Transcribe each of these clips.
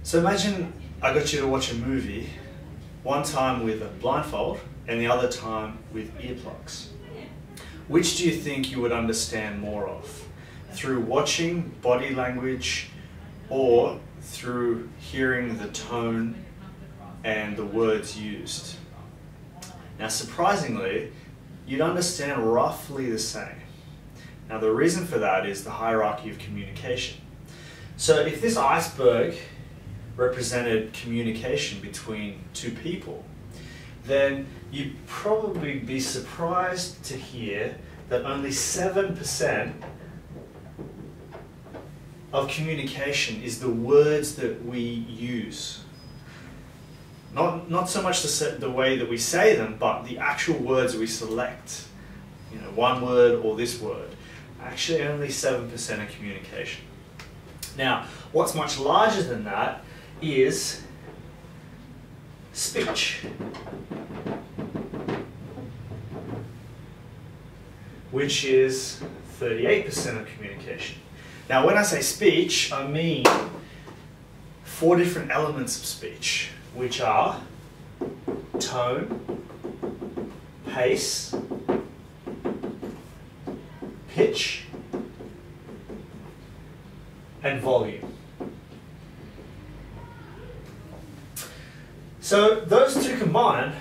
So imagine I got you to watch a movie, one time with a blindfold and the other time with earplugs. Which do you think you would understand more of? Through watching body language or through hearing the tone and the words used? Now surprisingly, you'd understand roughly the same. Now the reason for that is the hierarchy of communication. So if this iceberg represented communication between two people, then you'd probably be surprised to hear that only 7% of communication is the words that we use. Not so much the way that we say them, but the actual words we select. You know, one word or this word. Actually only 7% of communication. Now, what's much larger than that is speech, which is 38% of communication. Now, when I say speech, I mean 4 different elements of speech, which are tone, pace, pitch, and volume. So those two combined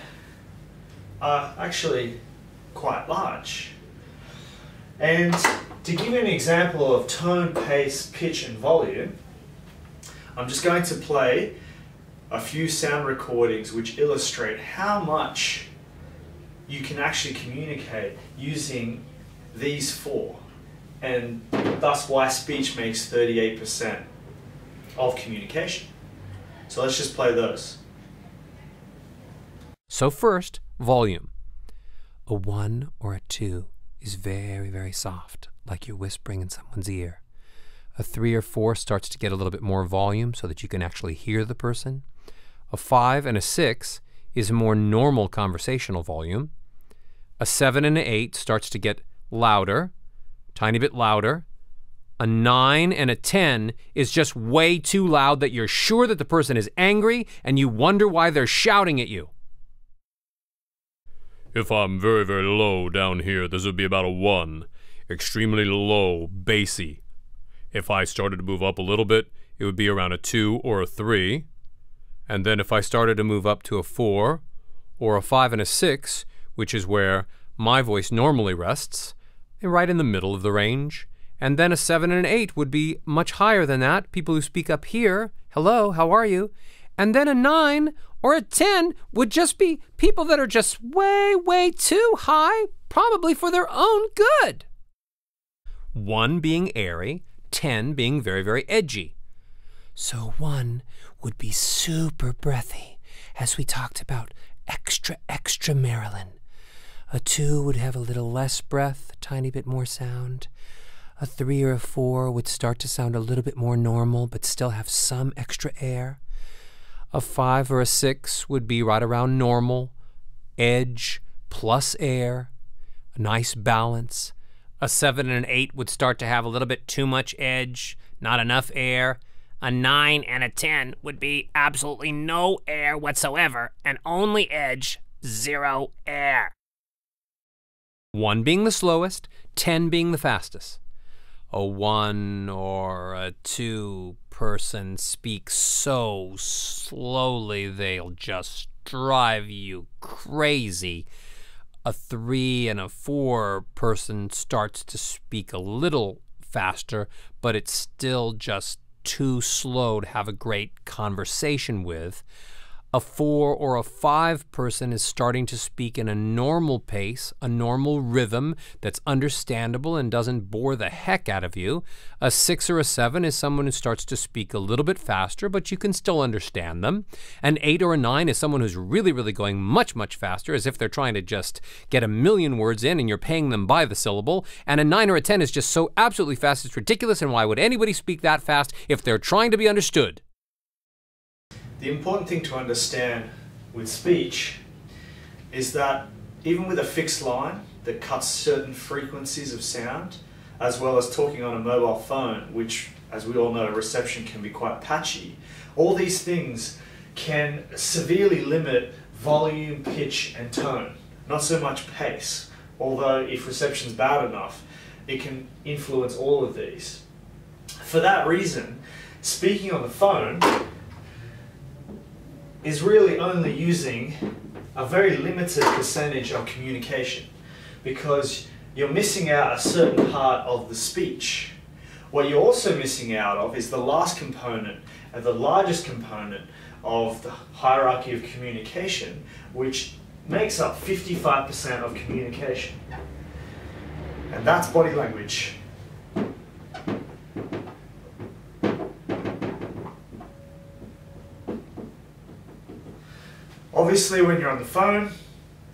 are actually quite large. And to give you an example of tone, pace, pitch, and volume, I'm just going to play a few sound recordings which illustrate how much you can actually communicate using these 4, and thus why speech makes 38% of communication. So let's just play those. So first, volume. A 1 or a 2 is very, very soft, like you're whispering in someone's ear. A 3 or 4 starts to get a little bit more volume so that you can actually hear the person. A 5 and a 6 is a more normal conversational volume. A 7 and an 8 starts to get louder, tiny bit louder. A 9 and a 10 is just way too loud that you're sure that the person is angry and you wonder why they're shouting at you. If I'm very, very low down here, this would be about a 1. Extremely low, bassy. If I started to move up a little bit, it would be around a 2 or a 3. And then if I started to move up to a 4 or a 5 and a 6, which is where my voice normally rests, right in the middle of the range. And then a 7 and an 8 would be much higher than that. People who speak up here, hello, how are you? And then a 9 or a 10 would just be people that are just way, way too high, probably for their own good. 1 being airy, 10 being very, very edgy. So 1 would be super breathy, as we talked about, extra, extra Marilyn. A 2 would have a little less breath, a tiny bit more sound. A 3 or a 4 would start to sound a little bit more normal, but still have some extra air. A 5 or a 6 would be right around normal, edge plus air, a nice balance. A 7 and an 8 would start to have a little bit too much edge, not enough air. A 9 and a 10 would be absolutely no air whatsoever, and only edge, 0 air. 1 being the slowest, 10 being the fastest. A 1 or a 2 person speaks so slowly they'll just drive you crazy. A 3 and a 4 person starts to speak a little faster, but it's still just too slow to have a great conversation with. A 4 or a 5 person is starting to speak in a normal pace, a normal rhythm that's understandable and doesn't bore the heck out of you. A 6 or a 7 is someone who starts to speak a little bit faster, but you can still understand them. An 8 or a 9 is someone who's really, really going much, much faster, as if they're trying to just get a million words in and you're paying them by the syllable. And a 9 or a 10 is just so absolutely fast it's ridiculous, and why would anybody speak that fast if they're trying to be understood? The important thing to understand with speech is that even with a fixed line that cuts certain frequencies of sound, as well as talking on a mobile phone, which as we all know, reception can be quite patchy. All these things can severely limit volume, pitch, and tone. Not so much pace, although if reception's bad enough, it can influence all of these. For that reason, speaking on the phone is really only using a very limited percentage of communication, because you're missing out a certain part of the speech. What you're also missing out of is the last component and the largest component of the hierarchy of communication, which makes up 55% of communication. And that's body language. Obviously, when you're on the phone,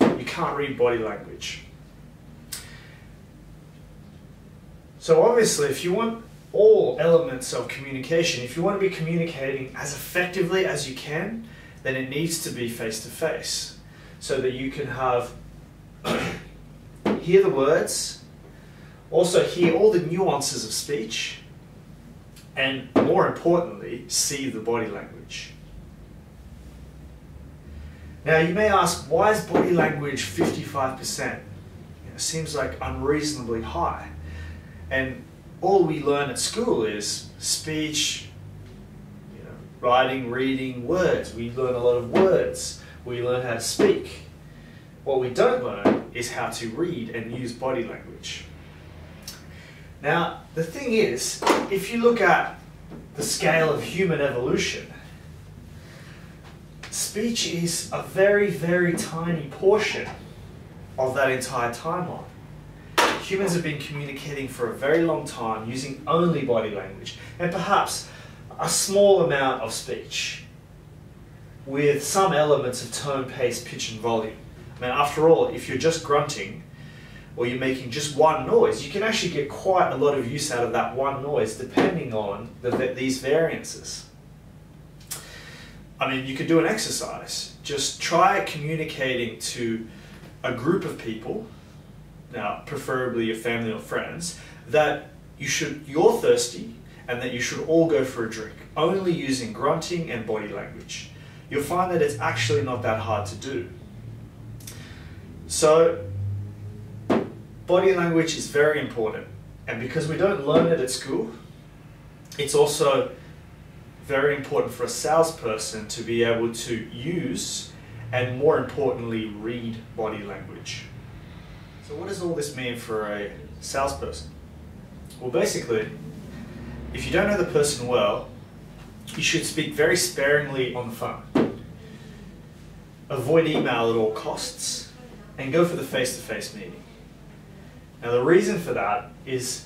you can't read body language. So obviously, if you want all elements of communication, if you want to be communicating as effectively as you can, then it needs to be face-to-face, so that you can have hear the words, also hear all the nuances of speech, and more importantly, see the body language. Now you may ask, why is body language 55%? It seems like unreasonably high. And all we learn at school is speech, writing, reading, words. We learn a lot of words. We learn how to speak. What we don't learn is how to read and use body language. Now, the thing is, if you look at the scale of human evolution, speech is a very, very tiny portion of that entire timeline. Humans have been communicating for a very long time using only body language, and perhaps a small amount of speech, with some elements of tone, pace, pitch, and volume. I mean, after all, if you're just grunting, or you're making just one noise, you can actually get quite a lot of use out of that one noise, depending on these variances. I mean, you could do an exercise. Just try communicating to a group of people, now preferably your family or friends, that you're thirsty and that you should all go for a drink, only using grunting and body language. You'll find that it's actually not that hard to do. So, body language is very important, and because we don't learn it at school, it's also very important for a salesperson to be able to use and, more importantly, read body language. So what does all this mean for a salesperson? Well, basically, if you don't know the person well, you should speak very sparingly on the phone. Avoid email at all costs and go for the face-to-face meeting. Now the reason for that is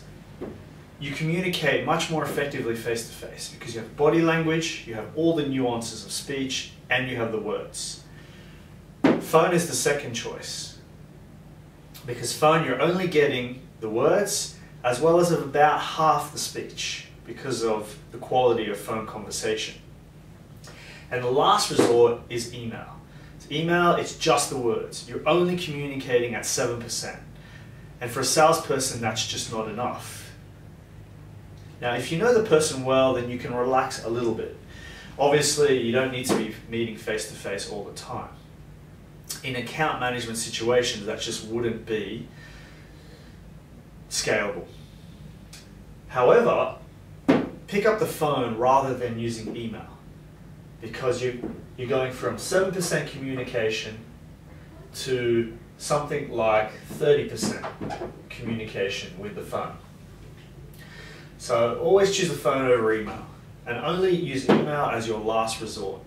you communicate much more effectively face-to-face because you have body language, you have all the nuances of speech, and you have the words. Phone is the second choice, because phone you're only getting the words as well as about half the speech because of the quality of phone conversation. And the last resort is email. Email, it's just the words. You're only communicating at 7%. And for a salesperson, that's just not enough. Now, if you know the person well, then you can relax a little bit. Obviously, you don't need to be meeting face-to-face all the time. In account management situations, that just wouldn't be scalable. However, pick up the phone rather than using email, because you're going from 7% communication to something like 30% communication with the phone. So always choose the phone over email, and only use email as your last resort.